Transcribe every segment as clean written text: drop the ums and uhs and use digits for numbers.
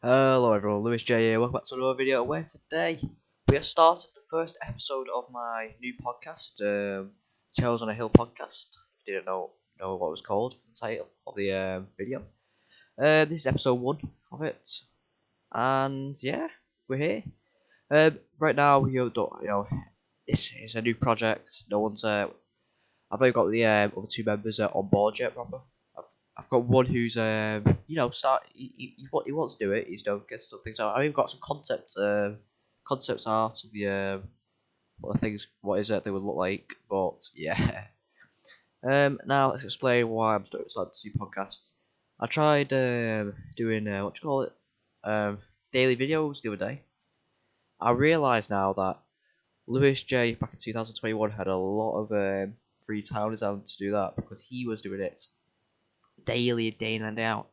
Hello everyone, Lewis J here, welcome back to another video where today we have started the first episode of my new podcast, Tales on a Hill podcast. If you didn't know what it was called from the title of the video. This is episode 1 of it, and yeah, we're here. Right now, this is a new project, no one's, I've only got the other two members on board yet, proper. I've got one who's he wants to do it. He's get some things out. I've even got some concept art of the what is it they would look like. But yeah. Now let's explain why I'm starting to do podcasts. I tried doing what do you call it daily videos the other day. I realised now that Lewis J back in 2021 had a lot of free time on his own to do that because he was doing it daily, day in and day out.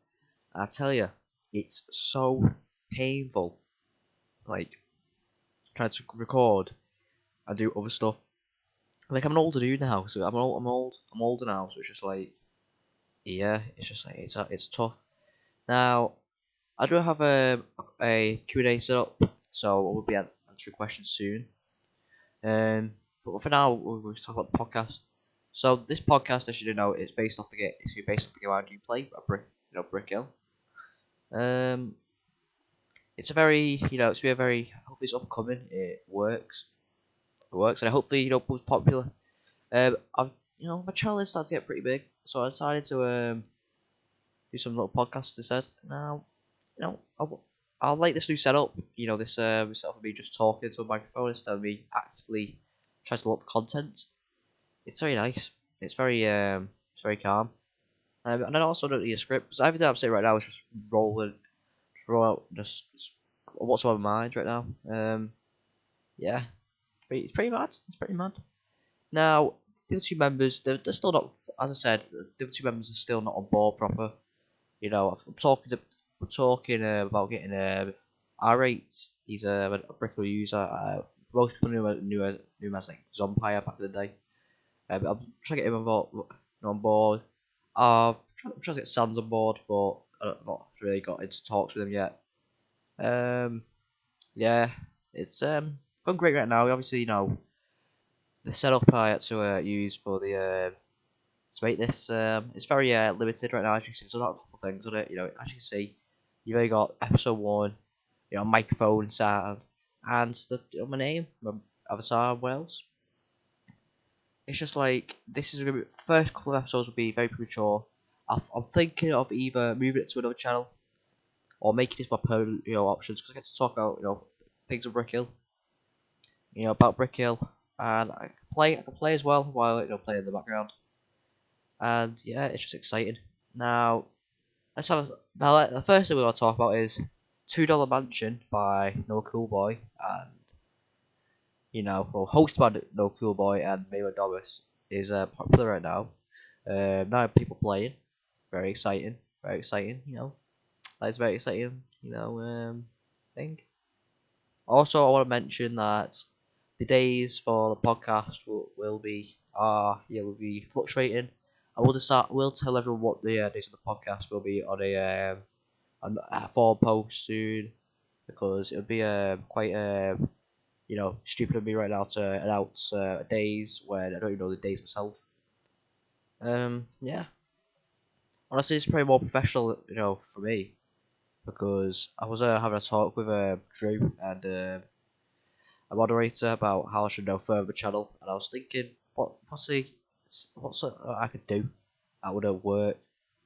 I tell you, it's so painful. Like trying to record and do other stuff. Like I'm an older dude now, so I'm older now. So it's just like, yeah, it's just like it's tough. Now I do have a Q&A set up, so we'll be answering questions soon. But for now, we'll talk about the podcast. So this podcast, as you know, is based off the game. It's based off the game how do you play a Brick Hill. Um, it's a very, it's very, hopefully it's upcoming. It works, and hopefully, was popular. I've, my channel is starting to get pretty big, so I decided to do some little podcasts instead. Now, I'll like this new setup. This setup of me just talking to a microphone instead of me actively trying to look for content. It's very nice. It's very calm. And I also don't need a script because everything I'm saying right now is just rolling, roll out just what's on my mind right now. Yeah, it's pretty mad. It's pretty mad. Now, the other two members, they're still not. As I said, the other two members are still not on board proper. We're talking about getting R8. He's a Brickle user. Most people knew him as like Zompire back in the day. But I'm trying to get him on board. I'm trying to get Sans on board, but I've not really got into talks with him yet. Yeah, it's going great right now. Obviously, the setup I had to use for the to make this it's very limited right now. As you can see, there's a lot of couple things on it. As you can see, you've only got episode 1, microphone sound, and my name, my avatar. What else? It's just like this is gonna be first couple of episodes will be very premature. I'm thinking of either moving it to another channel or making this my permanent options because I get to talk about things of Brick Hill, about Brick Hill, and I can play as well while playing in the background, and yeah, it's just exciting. Now the first thing we're gonna talk about is $2 Mansion by No Cool Boy and hosted by No Cool Boy and Mayweather Domus is popular right now. Now people playing, very exciting, very exciting. That's very exciting. Thing. Also, I want to mention that the days for the podcast will be fluctuating. We'll tell everyone what the days of the podcast will be on a forum post soon because it would be quite stupid of me right now to announce days when I don't even know the days myself. Yeah. Honestly, it's probably more professional, for me because I was having a talk with Drew and a moderator about how I should further the channel, and I was thinking, what's I could do that would work.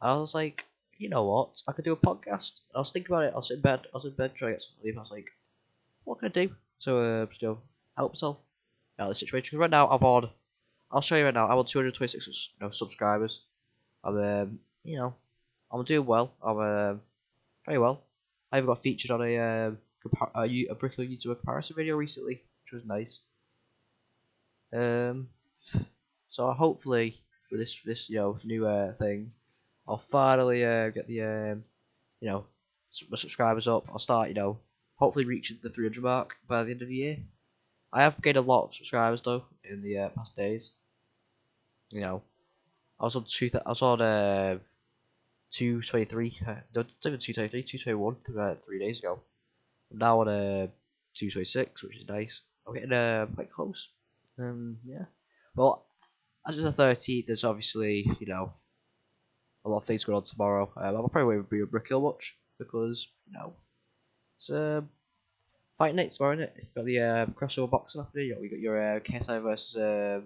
And I was like, you know what, I could do a podcast. And I was thinking about it. I was in bed trying to get some sleep. I was like, what can I do to help myself out of the situation? Because right now I'll show you right now. I'm on 226 subscribers. I'm I'm doing well. I'm very well. I even got featured on a Brickle YouTuber comparison video recently, which was nice. Um, so hopefully with this new thing, I'll finally get the subscribers up. I'll start hopefully reaching the 300 mark by the end of the year. I have gained a lot of subscribers though in the past days. I was on I was on 223. Not even 223, 221 3 days ago. I'm now on 226, which is nice. I'm getting quite close. Yeah. Well, as it's the 13th, there's obviously a lot of things going on tomorrow. I'll probably won't be a Brick Hill watch because it's fight night tomorrow, isn't it? You've got the crossover boxing happening. You got your KSI versus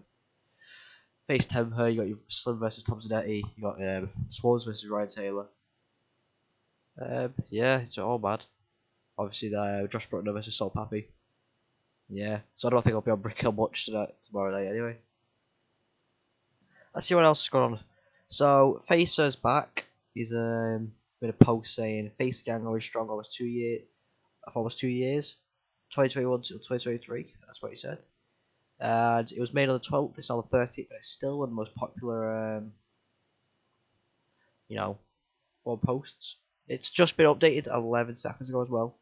Face Temper. You got your Slim versus Tom Zanetti. You got Swans versus Ryan Taylor. Yeah, it's all bad. Obviously, the Josh Bruckner versus Salt Pappy. Yeah, so I don't think I'll be on Brick Hill much tomorrow night anyway. Let's see what else is going on. So Facer's back. He's made a post saying Face Gang always strong almost 2 years, for almost 2 years, 2021 to 2023. That's what he said. And it was made on the 12th. It's on the 13th, but it's still one of the most popular, forum posts. It's just been updated 11 seconds ago as well.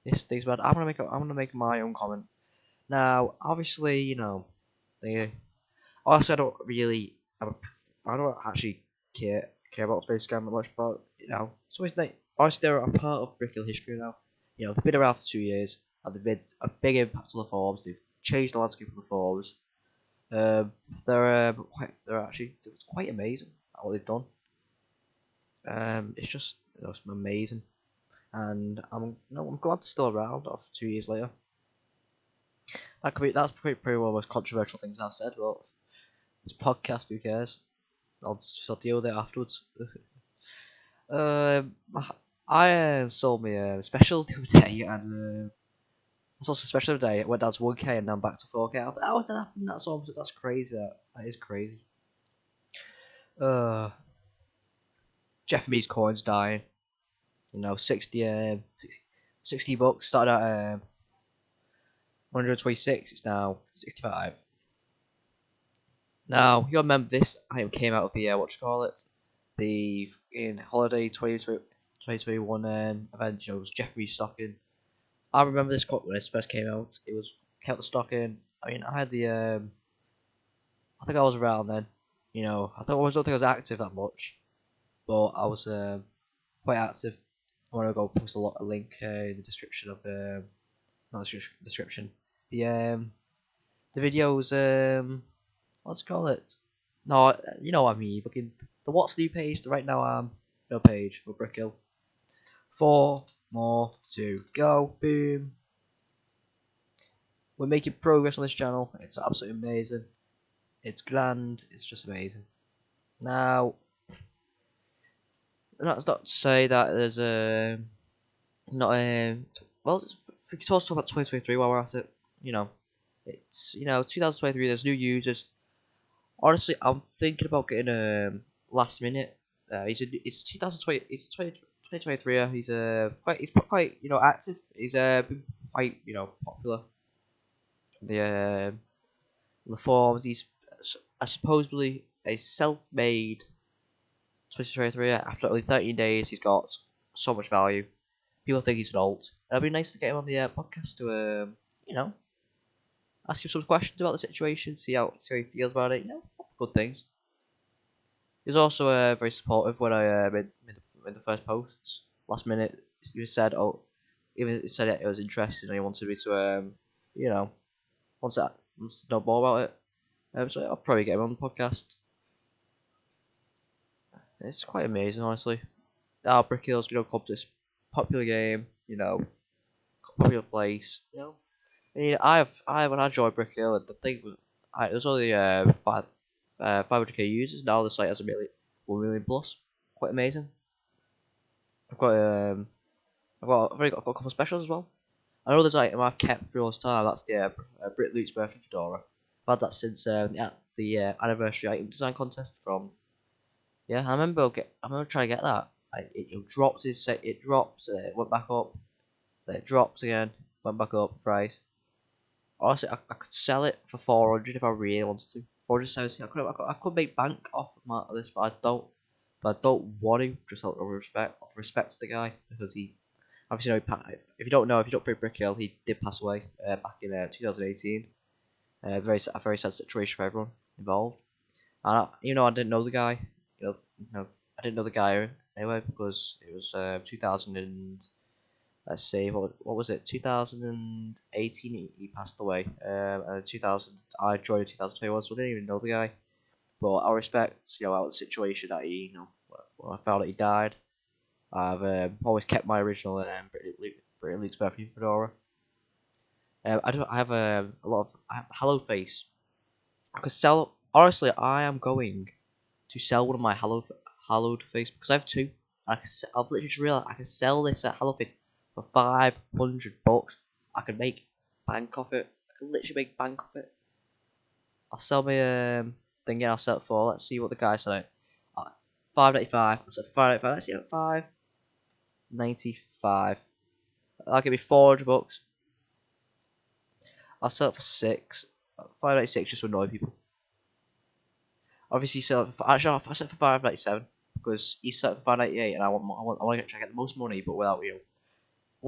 This thing's bad. I'm gonna make my own comment. Now, obviously, they. Also, I don't actually care about Space Gang that much, but it's always nice. Obviously, they're a part of Brick Hill history now. They've been around for 2 years, and they've made a big impact on the forums. They've changed the landscape of the forums. They're actually quite amazing at what they've done. It's just it's amazing, and I'm glad they're still around after 2 years later. That's pretty one of the most controversial things I've said, but it's a podcast. Who cares? I'll deal with it afterwards. um, I sold me a special the other day, and it's also a special today. It went down to 1K, and now I'm back to 4K. How has that happened? That's crazy. That is crazy. Jeff Me's coins dying. 60 bucks. Started at 126. It's now 65. Now you gotta remember this item came out of the the in holiday 2021 event. It was Jeffrey stocking. I remember this when it first came out. It was kept the stocking. I mean, I had the I think I was around then. I don't think I was active that much, but I was quite active. I want to go post a link in the description of not the description. The videos let's call it. No, you know what I mean. Fucking the what's new page, the right now no page for Brick Hill. 4 more to go. Boom. We're making progress on this channel. It's absolutely amazing. It's grand. It's just amazing. Now, that's not to say that there's not well. We can also talk about 2023 while we're at it. It's 2023. There's new users. Honestly, I'm thinking about getting last minute. It's 2020. It's 2023. He's quite active. He's been quite popular. The forums. He's supposedly a self-made 2023. After only 13 days, he's got so much value. People think he's an alt. It'd be nice to get him on the podcast to ask him some questions about the situation, see how he feels about it. Good things. He was also very supportive when I made the first posts. Last minute, he said, he said it was interesting and he wanted me to, wants to know more about it. So I'll probably get him on the podcast. It's quite amazing, honestly. Brick Hill's come to this popular game, popular place, I mean, when I joined Brick Hill, the thing was, it was only 500k users. Now the site has 1 million plus. Quite amazing. I've got I've already got a couple of specials as well. I know there's an item I've kept through all this time. That's the Brit Loot's birthday fedora. I've had that since the anniversary item design contest from. Yeah, I remember trying to get that. It dropped. It dropped. Went back up. Then it dropped again. Went back up. Price. Honestly, I could sell it for 400 if I really wanted to. 470. I could make bank off of this, but I don't. But I don't want to. Just out of respect to the guy, because he obviously if you don't play Brick Hill, he did pass away back in 2018. A very sad situation for everyone involved. And I didn't know the guy. I didn't know the guy anyway, because it was 2000 and let's see, what was it? 2018 he passed away. And 2000 I joined in 2021, so I didn't even know the guy. But I respect, out the situation that he, when I found that he died. I've always kept my original Britney Luke's perfume fedora. I have a lot of Hello Face. I could sell. Honestly, I am going to sell one of my Hallowed Face because I have two. I've literally just realized I can sell this at Hello Face for $500. I can make bank off it. I can literally make bank off it. I'll sell my thing and I'll sell it for. Let's see what the guy said. $5.95. I said $5.95. Let's see at $5.95. That'll give me $400. I'll sell it for six. $5.96 just to annoy people. Obviously, sell it for, actually, I sell it for $5.97 because he's set it for $5.98, and I want to try to get the most money, but without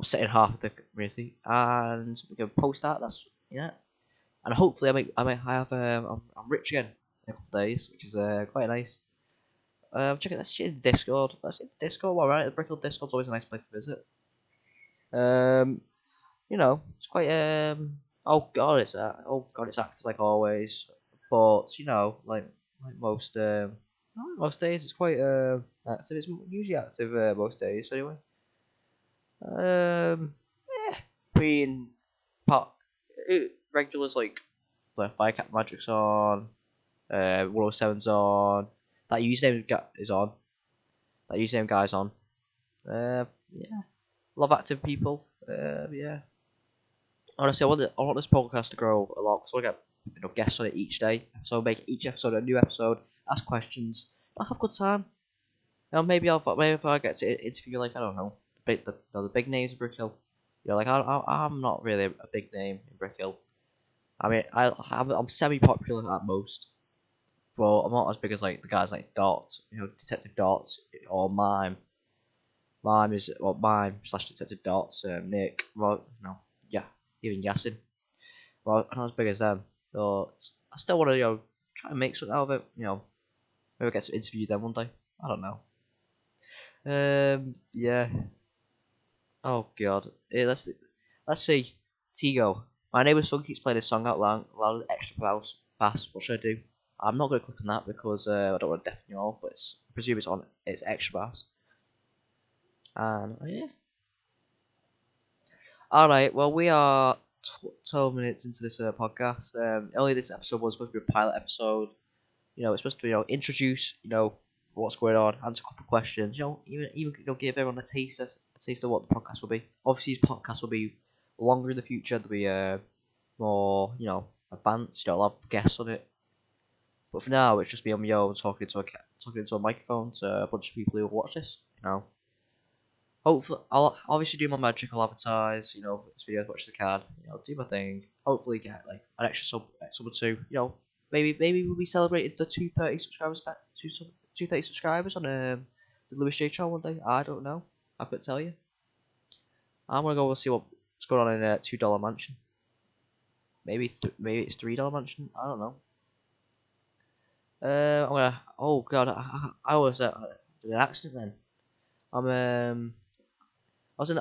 setting half of the community. And we can post that. That's and hopefully I might have I'm rich again in a couple of days, which is quite nice. Check it. Let's check the Discord. Let's see the Discord. All right, the Brickhill Discord's always a nice place to visit. It's quite oh god, it's active like always. But like most days, it's quite active. It's usually active most days anyway. Yeah, being part regulars like the Firecat Magic's on, 107's on. That username is on. That username guy's on. Yeah, love active people. Yeah. Honestly, I want this podcast to grow a lot, so I get guests on it each day. So make each episode a new episode, ask questions. I have a good time. Maybe if I get to interview I don't know the big names of Brickhill. I'm not really a big name in Brickhill. I mean I'm semi popular at most, but I'm not as big as like the guys like Dot, Detective Dots or Mime. Mime slash Detective Dots, Nick. Well, yeah, even Yasin. Well, I'm not as big as them, but I still want to try and make something out of it. Maybe get to interview them one day. I don't know. Yeah. Oh god. Yeah, let's see. Tigo. My neighbour's son keeps playing his song out loud extra fast. What should I do? I'm not gonna click on that because I don't want to deafen you all, but I presume it's extra bass. And yeah. Alright, well we are 12 minutes into this podcast. Only this episode was supposed to be a pilot episode. It's supposed to be introduce what's going on, answer a couple of questions. Even give everyone a taste of what the podcast will be. Obviously, these podcasts will be longer in the future. They'll be more advanced. I'll have guests on it. But for now, it's just me on my own talking into a microphone to a bunch of people who will watch this. Hopefully, I'll obviously do my magic. I'll advertise. This video as much as I can. Do my thing. Hopefully, get like an extra sub or two. Maybe we'll be celebrating the 230 subscribers 230 subscribers on the Lewis J channel one day. I don't know. I couldn't tell you. I'm gonna go and see what's going on in $2 Mansion. Maybe it's $3 Mansion. I don't know. I'm gonna. Oh god, I was did an accident then. I'm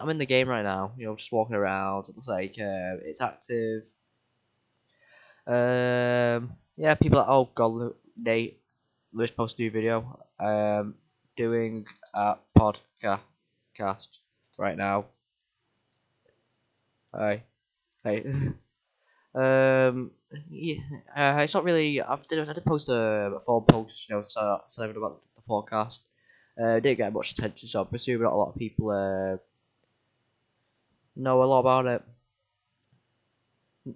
in the game right now. Just walking around. It looks like it's active. Yeah, people are. Oh god, Nate. Lewis posted a new video. Doing a podcast right now. Hi. Hey. Yeah. It's not really. I did post a forum post, so everyone about the podcast. Didn't get much attention, so I presume not a lot of people know a lot about it.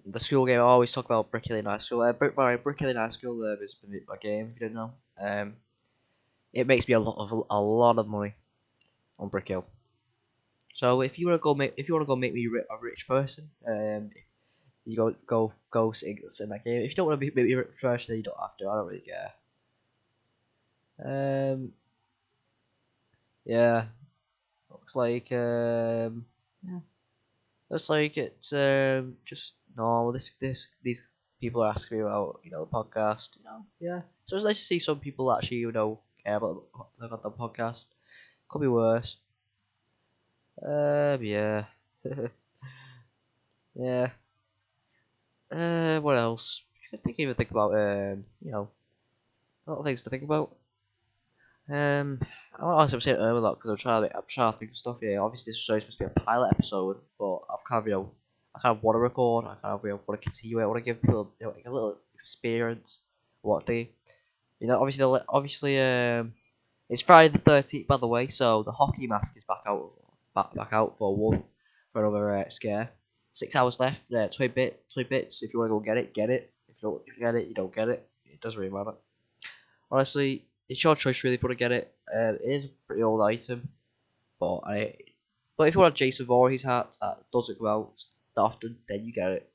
The school game. I always talk about Brick Hill High School. Brick Hill High School is my game. If you don't know, it makes me a lot of money on Brick Hill. So if you want to go make me a rich person, you go sit in that game. If you don't want to make me a rich person, then you don't have to. I don't really care. Yeah, looks like yeah. Looks like it's just normal. These people are asking me about the podcast. Yeah. So it's nice to see some people actually care about the podcast. Could be worse. Yeah. Yeah. What else? I think even think about a lot of things to think about. Um, as I was saying earlier, a lot because I'm trying to think of stuff. Yeah, obviously this was only supposed to be a pilot episode, but I've kind of I kind of want to record. I kind of want to continue it. I want to give people like a little experience. What they, obviously, it's Friday the 13th, by the way. So the hockey mask is back out for another scare. 6 hours left. 20 bits. If you want to go get it, get it. If you get it, you don't get it. It doesn't really matter. Honestly, it's your choice really if you want to get it. It is a pretty old item, but if you want a Jason Voorhees hat that doesn't go out that often, then you get it.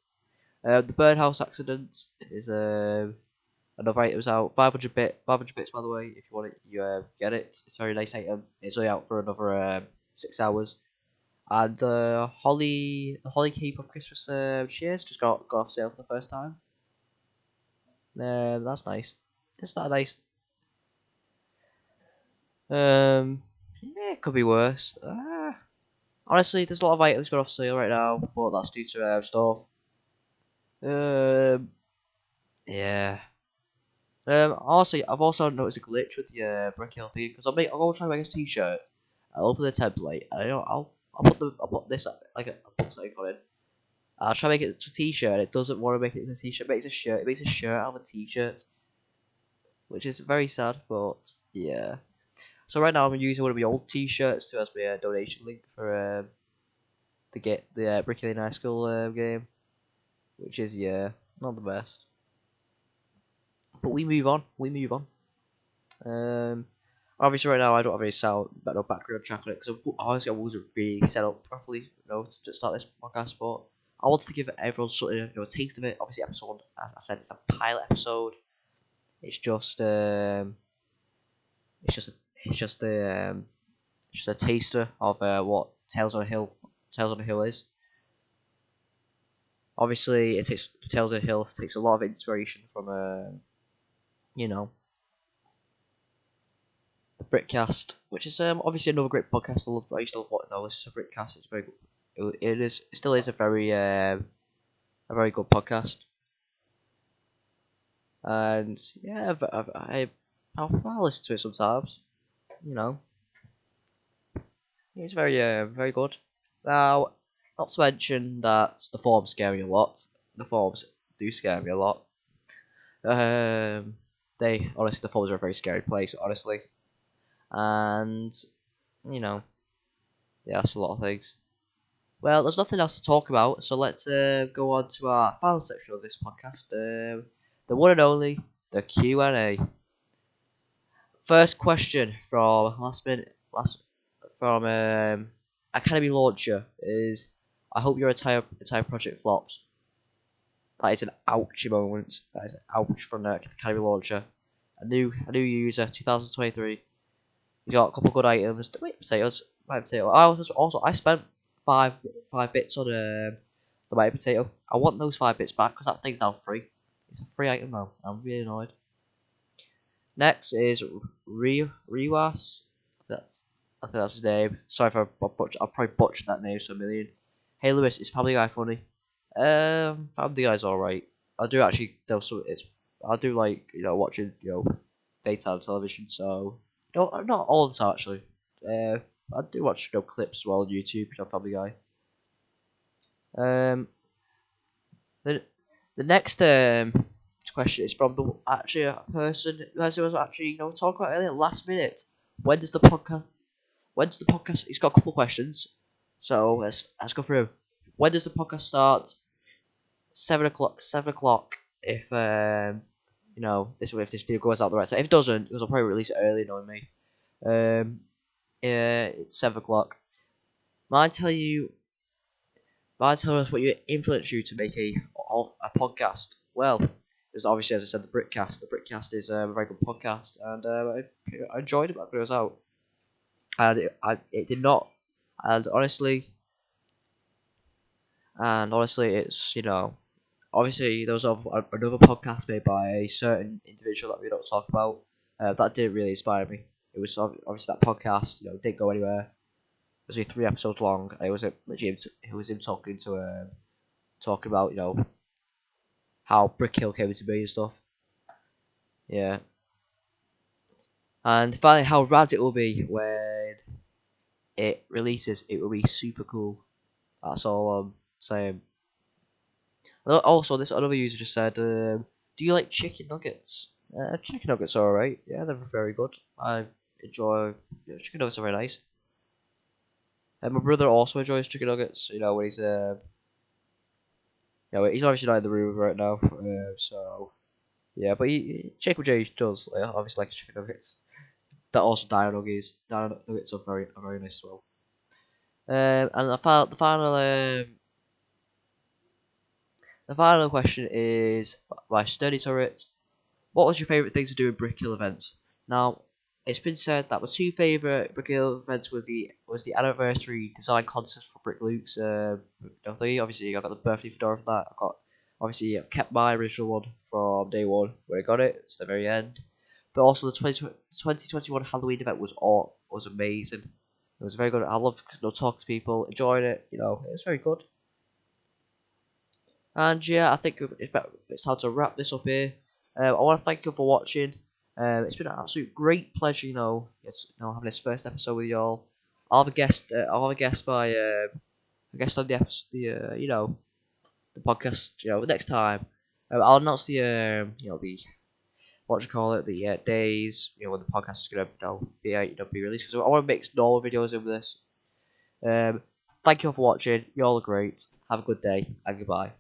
The birdhouse accident is another item's out. 500 bits by the way. If you want it, you get it. It's a very nice item. It's only out for another 6 hours. And the Holly Keep of Christmas shares just got off sale for the first time. That's nice. It's that nice. Yeah, it could be worse. Honestly, there's a lot of items going off sale right now, but that's due to stuff. Um, yeah. Honestly, I've also noticed a glitch with the Brick Hill thing because I'll go try to make a t-shirt. I'll open the template and I'll put this like a box icon in. I'll try to make it into a t-shirt. It doesn't want to make it into a t-shirt. It makes a shirt. It makes a shirt out of a t-shirt, which is very sad. But yeah. So right now I'm using one of my old t-shirts to as my donation link for get the Brick Hill High School game, which is not the best. But we move on. We move on. Obviously right now I don't have any sound, no background track on it because honestly I wasn't really set up properly, to start this podcast. But I wanted to give everyone sort of a taste of it. Obviously, episode as I said, it's a pilot episode. It's just it's just a, it's just a just a taster of what Tales on a Hill is. Obviously, it takes Tales on a Hill takes a lot of inspiration from you know the Brickcast, which is obviously another great podcast. I used to love listen to Brickcast. It's very good. It still is a very good podcast. And yeah, I'll listen to it sometimes. You know, it's very good. Now, not to mention that the forums scare me a lot. The forums do scare me a lot. The forums are a very scary place, honestly. And you know, yeah, that's a lot of things. Well, there's nothing else to talk about, so let's go on to our final section of this podcast. The one and only, the Q&A. First question from last from Academy Launcher is: I hope your entire project flops. That is an ouchy moment. That is an ouch from the Academy Launcher. A new user, 2023. He's got a couple of good items. Wait, potatoes. My potato. I spent five bits on the white potato. I want those 5 bits back because that thing's now free. It's a free item now. I'm really annoyed. Next is Rewas. I think that's his name. Sorry if I probably butchered that name so a million. Hey Lewis, is Family Guy funny? Family Guy's alright. I do actually I do like watching daytime television. So not all the time actually. I do watch clips as well on YouTube. Family Guy. The the next question is from a person who was actually talking about earlier last minute. When does the podcast? When does the podcast? He's got a couple of questions, so let's go through. When does the podcast start? 7 o'clock. 7 o'clock. If this video goes out the right time. If it doesn't, because I'll probably release it early, knowing me. It's 7 o'clock. Mind telling us what influenced you to make a podcast. Well, there's obviously, as I said, the Brickcast. The Brickcast is a very good podcast, and I enjoyed it when it was out. And it did not. And honestly, it's obviously there was another podcast made by a certain individual that we don't talk about. That didn't really inspire me. It was obviously that podcast, didn't go anywhere. It was only 3 episodes long, and it was him talking about how Brick Hill came into being and stuff. Yeah, and finally, how rad it will be when it releases. It will be super cool. That's all I'm saying. Also, this other user just said, "Do you like chicken nuggets?" Chicken nuggets are alright. Yeah, they're very good. I enjoy. Chicken nuggets are very nice. And my brother also enjoys chicken nuggets. When he's obviously not in the room right now. So yeah, but Jacob J does obviously like chicken nuggets. That also dino nuggets. Dino nuggets are very nice as well. And the final question is by Sturdy Turret. What was your favourite thing to do in Brick Hill events? Now, it's been said that my two favourite Brick Hill events was the anniversary design contest for Brick Luke's thing. Obviously, I got the birthday fedora for that. I've kept my original one from day one where I got it. It's the very end. But also the 2021 Halloween event was amazing. It was very good. I loved talking to people, enjoying it. It was very good. And yeah, I think it's time to wrap this up here. I want to thank you for watching. It's been an absolute great pleasure, having this first episode with y'all. I'll have a guest. I'll have a guest by a guest on the episode, the podcast. Next time. I'll announce the what do you call it, the days, when the podcast is gonna be released. Because I want to mix normal videos in with this. Thank you all for watching. You all are great. Have a good day and goodbye.